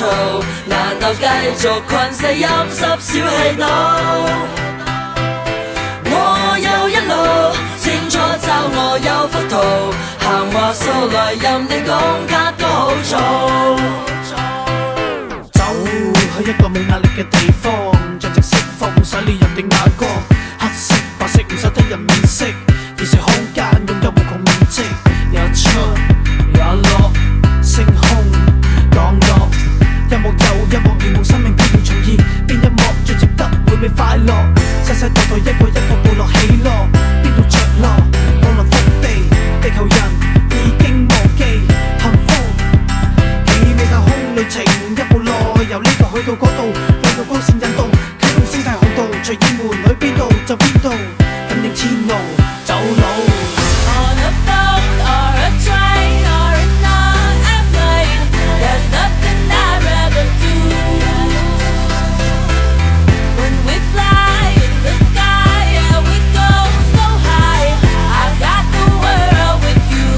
嘈，難道繼續困死陰濕小氣惱？我有一路，清楚找我有幅圖，行話數來任你講卡都好做。走去一個冇壓力嘅地方，盡情釋放唔使理人哋眼光，黑色白色唔使得人面色，現實空間擁有無窮面積，也出也落，星空降落，一幕又一幕如夢，生命必要重現，邊一幕最值得每每快樂？世世代代一個一個部落起落，邊度着落？降臨福地，地球人已經忘記幸福，氣味太空旅程一步內，由呢度去到嗰度，兩道光線引動，啟動星際航道，隨意門去邊度就邊度，感應天路走路。On a boat or a train or in an airplane, there's nothing I'd rather do. When we fly in the sky, yeah we go so high. I got the world with you.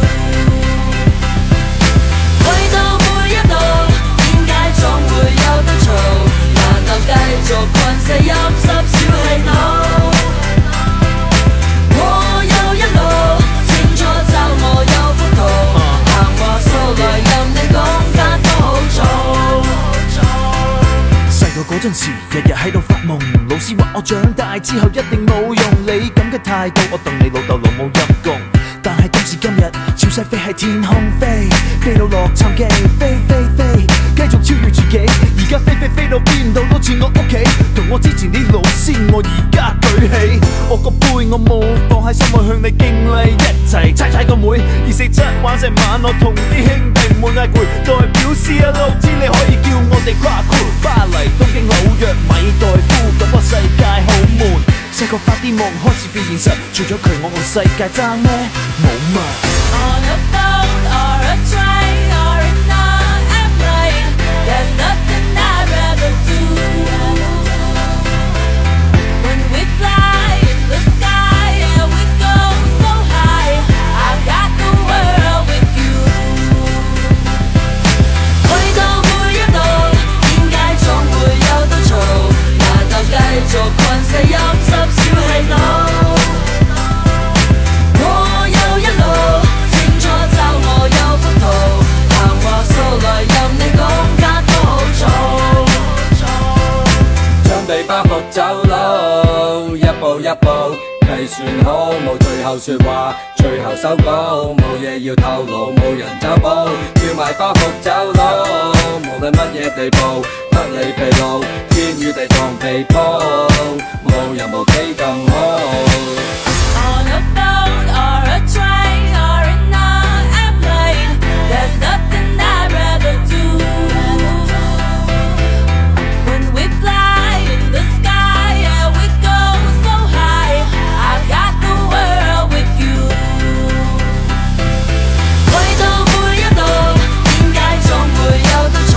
去到每一度，點解總會有得嘈？難道繼續困死陰濕小氣惱？嗰陣時，日日喺度發夢，老師話我長大之後一定冇用。你咁嘅態度，我當你老豆老母陰公。但係今時今日，潮勢飛喺天空飛，飛到洛杉磯，飛飛飛，繼續超越自己。而家飛到邊度都似我屋企，同我之前啲老師，我而家舉起我個杯，我冇放喺心內向你敬禮，一齊踩個妹，247玩成晚，我同啲兄弟唔會嗌攰，代表C1知你可以叫我哋跨酷，巴黎、東京、紐約、米代夫，感覺世界好悶。細個發啲夢開始變現實，除咗佢我個世界爭咩？冇乜。On a boat or a train or in an airplane, there's nothing I'd rather do. When we fly in the sky, yeah we go so high. I got the world with you. 去到每一度，點解總會有得嘈？難道繼續困死陰濕小氣惱？我有一路，清楚找我有幅圖，行話數來任你講卡都好做。將被包袱走佬，一步一步計算好，冇最後說話，最後收稿，冇嘢要透露，冇人走寶，叫埋包袱走佬，無論乜嘢地步，不理疲勞，天與地當被鋪，冇人無比更好。On a boat or a train or in an airplane, there's nothing I'd rather do. When we fly in the sky, yeah we go so high. I got the world with you. 去到每一度，點解總會有得嘈？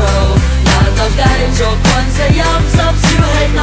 難道繼續困死陰濕小氣惱？